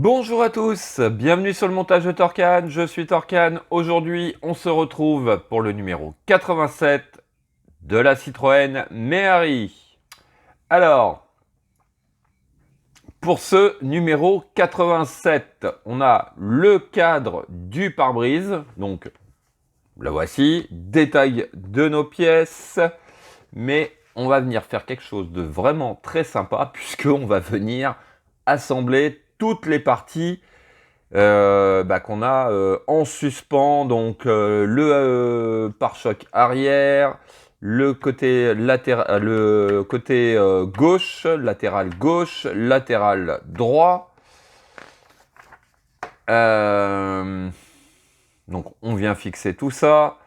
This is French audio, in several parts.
Bonjour à tous, bienvenue sur le montage de Torcan, je suis Torcan. Aujourd'hui, on se retrouve pour le numéro 87 de la Citroën Méhari. Alors, pour ce numéro 87, on a le cadre du pare-brise, donc la voici, détail de nos pièces, mais on va venir faire quelque chose de vraiment très sympa puisqu'on va venir assembler toutes les parties qu'on a en suspens, donc le pare-choc arrière, le côté gauche, latéral droit. Donc on vient fixer tout ça.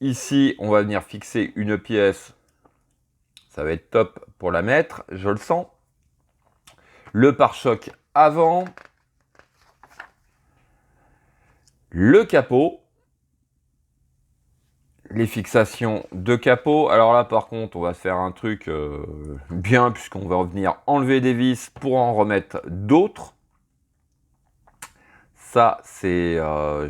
Ici, on va venir fixer une pièce. Ça va être top pour la mettre, je le sens. Le pare-choc avant. Le capot. Les fixations de capot. Alors là, par contre, on va faire un truc bien, puisqu'on va venir enlever des vis pour en remettre d'autres. Ça, c'est... à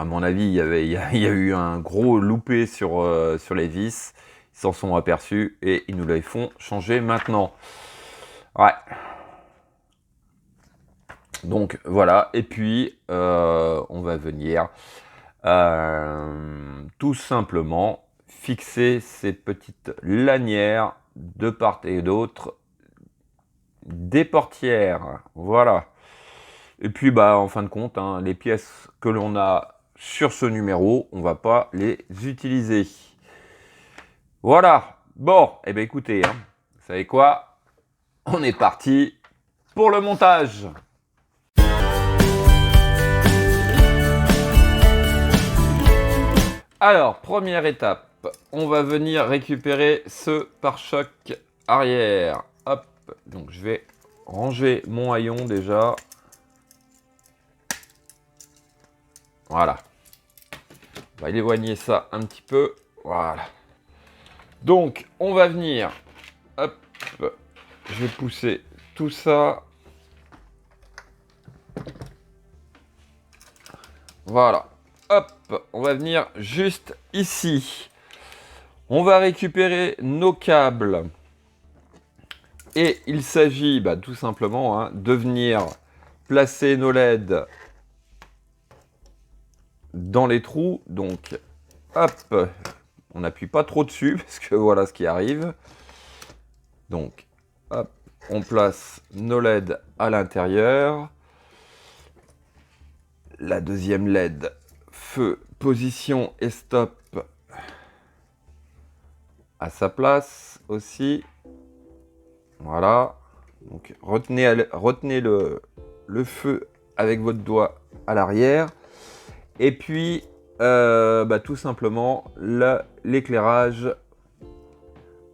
mon avis, il y a eu un gros loupé sur les vis. Ils s'en sont aperçus et ils nous les font changer maintenant. Ouais. Donc, voilà. Et puis, on va venir... tout simplement fixer ces petites lanières de part et d'autre des portières. Voilà. Et puis en fin de compte, les pièces que l'on a sur ce numéro, on va pas les utiliser. Voilà. Bon, et bien écoutez, vous savez quoi? On est parti pour le montage. Alors, première étape, on va venir récupérer ce pare-choc arrière. Hop, donc je vais ranger mon haillon déjà. Voilà. On va éloigner ça un petit peu. Voilà. Donc, on va venir, hop, je vais pousser tout ça. Voilà. Hop, on va venir juste ici. On va récupérer nos câbles. Et il s'agit tout simplement de venir placer nos LED dans les trous. Donc, hop, on n'appuie pas trop dessus parce que voilà ce qui arrive. Donc, hop, on place nos LED à l'intérieur. La deuxième LED, feu, position et stop à sa place aussi. Voilà. Donc retenez le feu avec votre doigt à l'arrière. Et puis tout simplement l'éclairage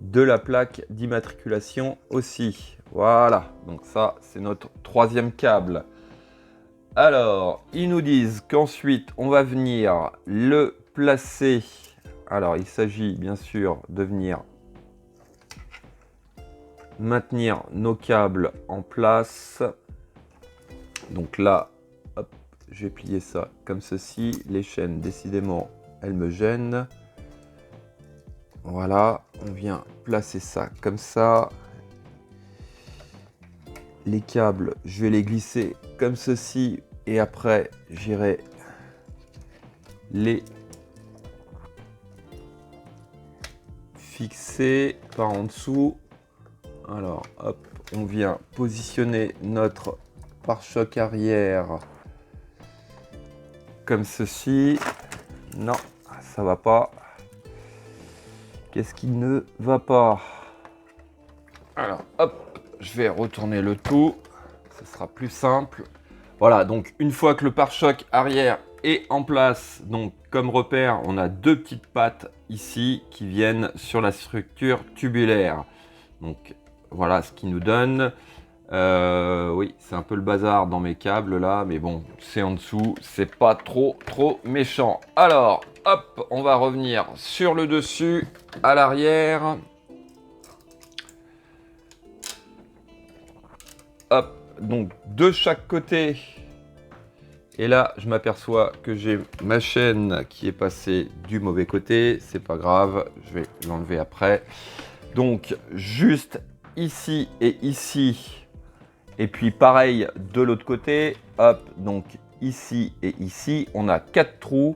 de la plaque d'immatriculation aussi. Voilà. Donc ça, c'est notre troisième câble. Alors, ils nous disent qu'ensuite, on va venir le placer. Alors, il s'agit bien sûr de venir maintenir nos câbles en place. Donc là, hop, je vais plier ça comme ceci. Les chaînes, décidément, elles me gênent. Voilà, on vient placer ça comme ça. Les câbles, je vais les glisser comme ceci et après j'irai les fixer par en dessous. Alors hop, on vient positionner notre pare-choc arrière comme ceci. Non, ça va pas. Qu'est-ce qui ne va pas? Alors hop, je vais retourner le tout, ce sera plus simple. Voilà, donc une fois que le pare-choc arrière est en place, donc comme repère, on a deux petites pattes ici qui viennent sur la structure tubulaire. Donc voilà ce qui nous donne. Oui, c'est un peu le bazar dans mes câbles là, mais bon, c'est en dessous, c'est pas trop méchant. Alors, hop, on va revenir sur le dessus, à l'arrière. Hop, donc de chaque côté. Et là, je m'aperçois que j'ai ma chaîne qui est passée du mauvais côté. C'est pas grave, je vais l'enlever après. Donc, juste ici et ici. Et puis, pareil de l'autre côté. Hop, donc ici et ici, on a 4 trous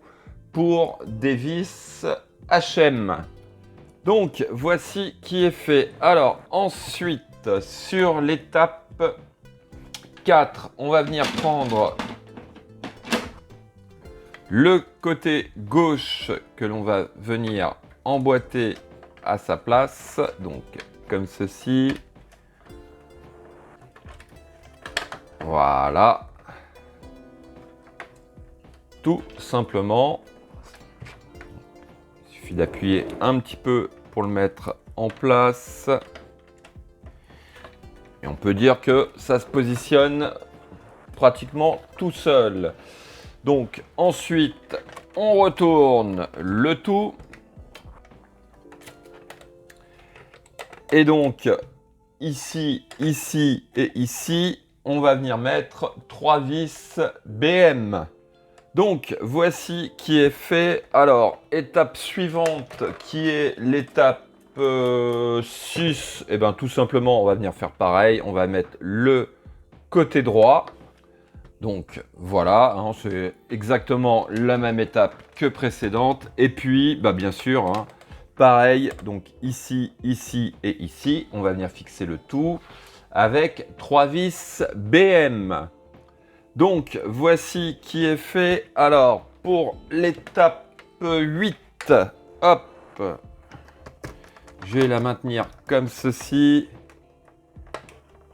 pour des vis HM. Donc, voici qui est fait. Alors, ensuite, sur l'étape 4, on va venir prendre le côté gauche que l'on va venir emboîter à sa place, donc comme ceci. Voilà. Tout simplement. Il suffit d'appuyer un petit peu pour le mettre en place. Et on peut dire que ça se positionne pratiquement tout seul. Donc ensuite, on retourne le tout. Et donc, ici, ici et ici, on va venir mettre 3 vis BM. Donc, voici qui est fait. Alors, étape suivante, qui est l'étape 6. Et bien, tout simplement, on va venir faire pareil. On va mettre le côté droit. Donc voilà, hein, c'est exactement la même étape que précédente. Et puis, bah, bien sûr, hein, pareil, donc ici, ici et ici, on va venir fixer le tout avec 3 vis BM. Donc voici qui est fait. Alors, pour l'étape 8, hop, je vais la maintenir comme ceci.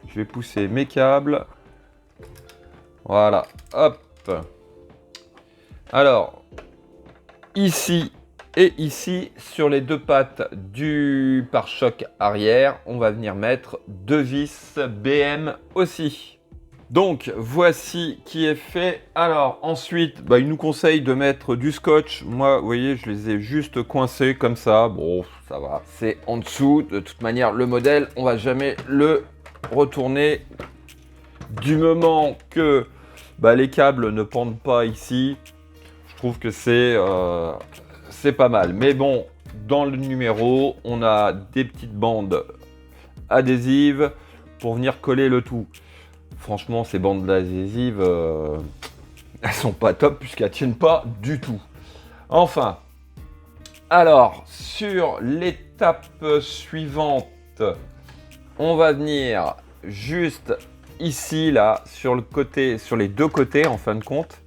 Je vais pousser mes câbles. Voilà, hop. Alors, ici et ici, sur les deux pattes du pare-choc arrière, on va venir mettre 2 vis BM aussi. Donc, voici qui est fait. Alors, ensuite, bah, il nous conseille de mettre du scotch. Moi, vous voyez, je les ai juste coincés comme ça. Bon, ça va, c'est en dessous. De toute manière, le modèle, on va jamais le retourner. Du moment que bah, les câbles ne pendent pas ici, je trouve que c'est pas mal. Mais bon, dans le numéro, on a des petites bandes adhésives pour venir coller le tout. Franchement, ces bandes adhésives, elles sont pas top puisqu'elles tiennent pas du tout. Enfin, alors, sur l'étape suivante, on va venir juste ici, là, sur le côté, sur les deux côtés, en fin de compte.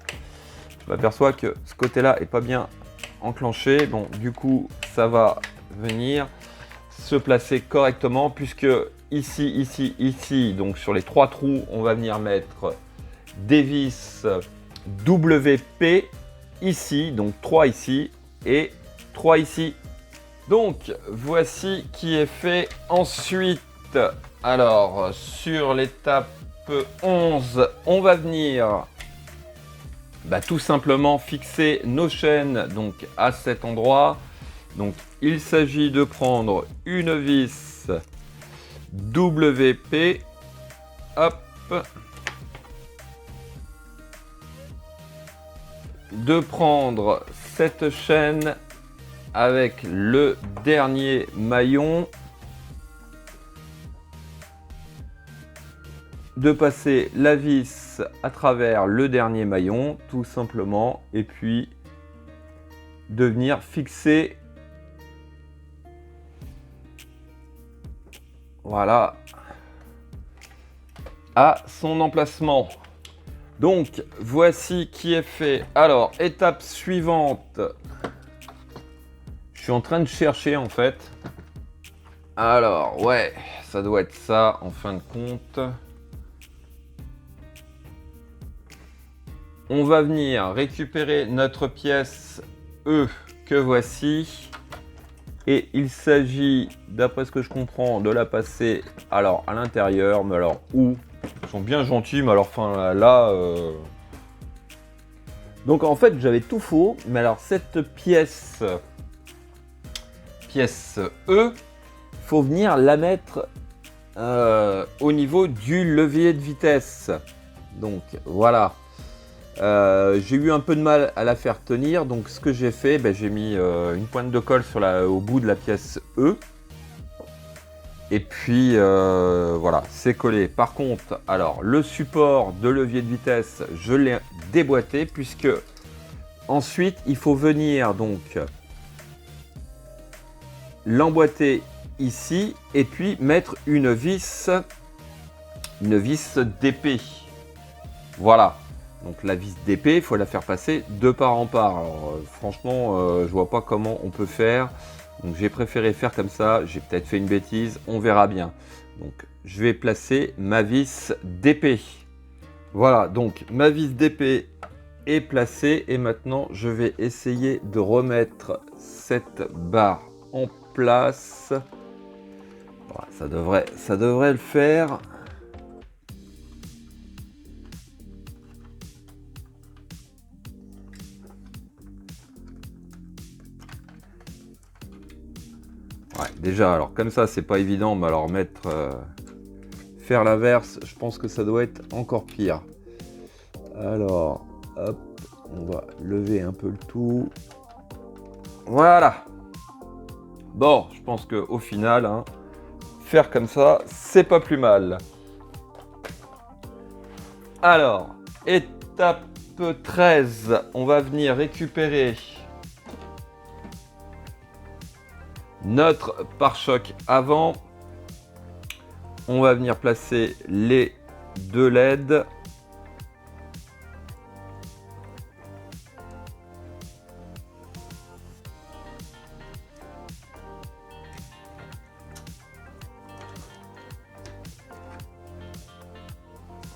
Je m'aperçois que ce côté-là est pas bien enclenché. Bon, du coup, ça va venir se placer correctement puisque ici, ici, ici, donc sur les 3 trous, on va venir mettre des vis WP ici, donc 3 ici et 3 ici. Donc, voici qui est fait. Ensuite, alors, sur l'étape 11, on va venir tout simplement fixer nos chaînes donc, à cet endroit. Donc, il s'agit de prendre une vis WP, hop, de prendre cette chaîne avec le dernier maillon, de passer la vis à travers le dernier maillon, tout simplement, et puis de venir fixer, voilà, à son emplacement. Donc, voici qui est fait. Alors, étape suivante. Je suis en train de chercher, en fait. Alors, ouais, ça doit être ça, en fin de compte. On va venir récupérer notre pièce E que voici. Et il s'agit, d'après ce que je comprends, de la passer alors à l'intérieur. Mais alors où? Ils sont bien gentils, mais alors enfin là... Donc en fait j'avais tout faux. Mais alors cette pièce E, faut venir la mettre au niveau du levier de vitesse. Donc voilà. J'ai eu un peu de mal à la faire tenir, donc ce que j'ai fait, j'ai mis une pointe de colle au bout de la pièce E. Et puis voilà, c'est collé. Par contre, alors le support de levier de vitesse, je l'ai déboîté puisque ensuite il faut venir donc l'emboîter ici et puis mettre une vis d'épée. Voilà. Donc la vis d'épée, il faut la faire passer de part en part. Alors franchement, je vois pas comment on peut faire. Donc j'ai préféré faire comme ça. J'ai peut-être fait une bêtise, on verra bien. Donc je vais placer ma vis d'épée. Voilà, donc ma vis d'épée est placée. Et maintenant, je vais essayer de remettre cette barre en place. Voilà, ça devrait le faire. Ouais, déjà, alors comme ça, c'est pas évident, mais alors faire l'inverse, je pense que ça doit être encore pire. Alors, hop, on va lever un peu le tout. Voilà. Bon, je pense qu'au final, faire comme ça, c'est pas plus mal. Alors, étape 13, on va venir récupérer notre pare-choc avant. On va venir placer les deux LED.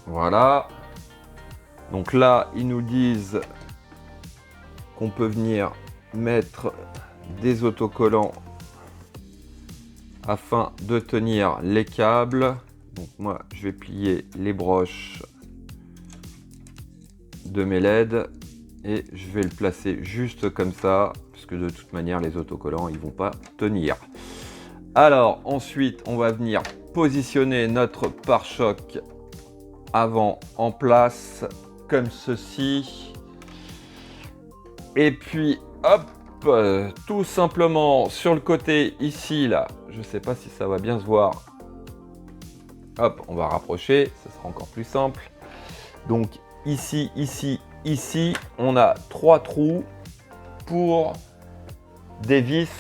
Voilà. Donc là, ils nous disent qu'on peut venir mettre des autocollants afin de tenir les câbles. Donc moi, je vais plier les broches de mes LED et je vais le placer juste comme ça, parce que de toute manière, les autocollants, ils vont pas tenir. Alors ensuite, on va venir positionner notre pare-choc avant en place, comme ceci. Et puis, hop, tout simplement sur le côté ici, là, je sais pas si ça va bien se voir. Hop, on va rapprocher, ça sera encore plus simple. Donc ici, ici, ici, on a 3 trous pour des vis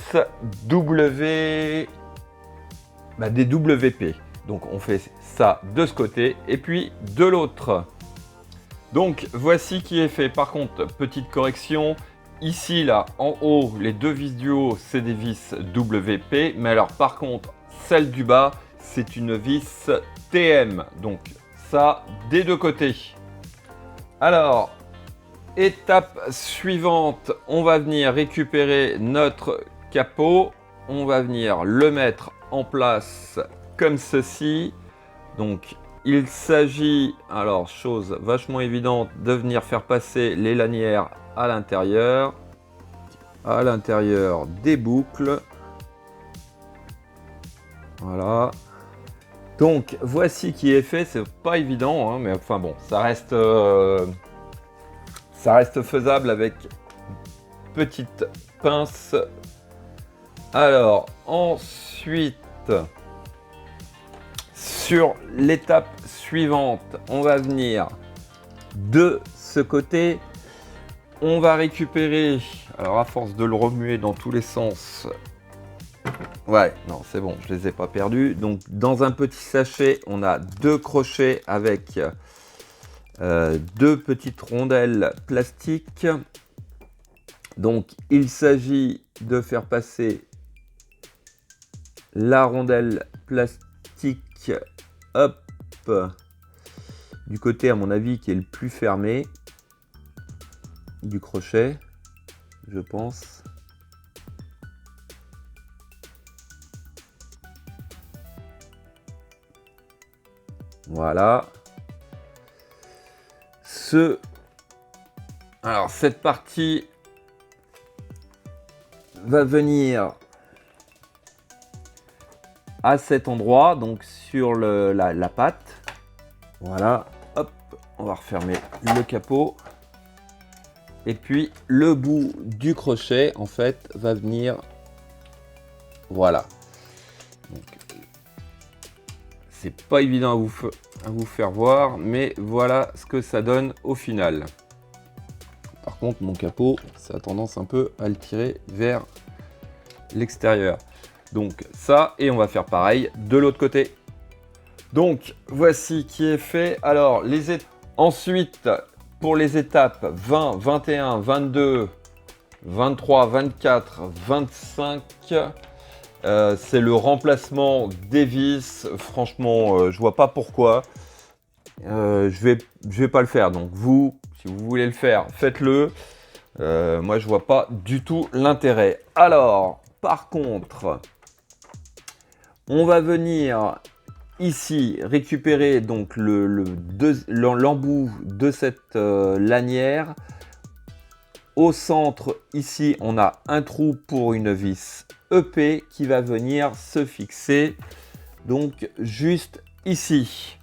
des WP. Donc on fait ça de ce côté et puis de l'autre. Donc voici qui est fait. Par contre, petite correction, ici là en haut, les deux vis du haut, c'est des vis WP, mais alors par contre, celle du bas, c'est une vis TM. Donc ça, des deux côtés. Alors, étape suivante, on va venir récupérer notre capot. On va venir le mettre en place comme ceci. Donc, il s'agit, alors chose vachement évidente, de venir faire passer les lanières à l'intérieur des boucles. Voilà. Donc, voici qui est fait. C'est pas évident, mais enfin bon, ça reste faisable avec petite pince. Alors, ensuite, sur l'étape suivante, on va venir de ce côté. On va récupérer, alors à force de le remuer dans tous les sens, ouais, non, c'est bon, je les ai pas perdus. Donc, dans un petit sachet, on a 2 crochets avec 2 petites rondelles plastiques. Donc, il s'agit de faire passer la rondelle plastique, hop, du côté, à mon avis, qui est le plus fermé du crochet, je pense. Voilà. Alors, cette partie va venir à cet endroit, donc sur la patte. Voilà, hop, on va refermer le capot. Et puis le bout du crochet, en fait, va venir, voilà. C'est pas évident à vous faire voir, mais voilà ce que ça donne au final. Par contre, mon capot, ça a tendance un peu à le tirer vers l'extérieur. Donc ça, et on va faire pareil de l'autre côté. Donc voici qui est fait. Alors ensuite, pour les étapes 20, 21, 22, 23, 24, 25, c'est le remplacement des vis. Franchement, je vois pas pourquoi. Je vais pas le faire. Donc vous, si vous voulez le faire, faites-le. Moi, je vois pas du tout l'intérêt. Alors, par contre, on va venir ici récupérer donc l'embout de cette lanière. Au centre, ici, on a un trou pour une vis EP qui va venir se fixer donc juste ici.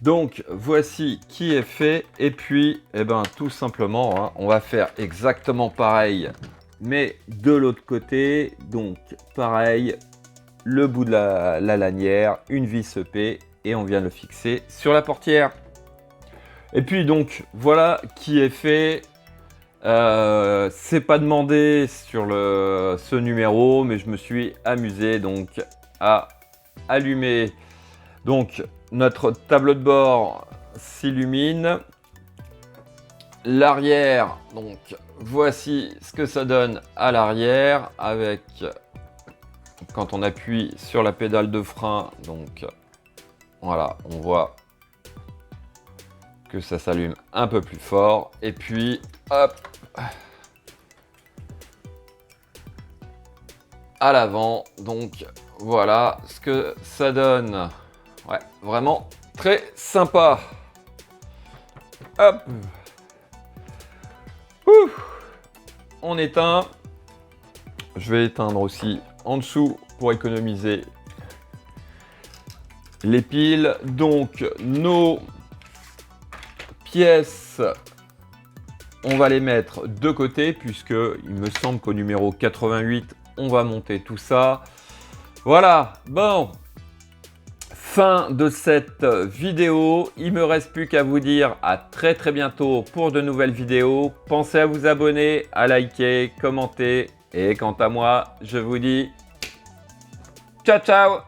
Donc voici qui est fait, et puis tout simplement on va faire exactement pareil mais de l'autre côté. Donc pareil, le bout de la lanière, une vis EP, et on vient le fixer sur la portière. Et puis donc voilà qui est fait. C'est pas demandé sur ce numéro, mais je me suis amusé donc à allumer. Donc notre tableau de bord s'illumine. L'arrière, donc voici ce que ça donne à l'arrière, avec quand on appuie sur la pédale de frein, donc voilà, on voit que ça s'allume un peu plus fort. Et puis hop, à l'avant, donc voilà ce que ça donne. Ouais, vraiment très sympa. Hop. Ouh. On éteint. Je vais éteindre aussi en dessous pour économiser les piles. Donc nos pièces, on va les mettre de côté, puisque il me semble qu'au numéro 88, on va monter tout ça. Voilà, bon. Fin de cette vidéo. Il me reste plus qu'à vous dire à très bientôt pour de nouvelles vidéos. Pensez à vous abonner, à liker, commenter. Et quant à moi, je vous dis ciao ciao.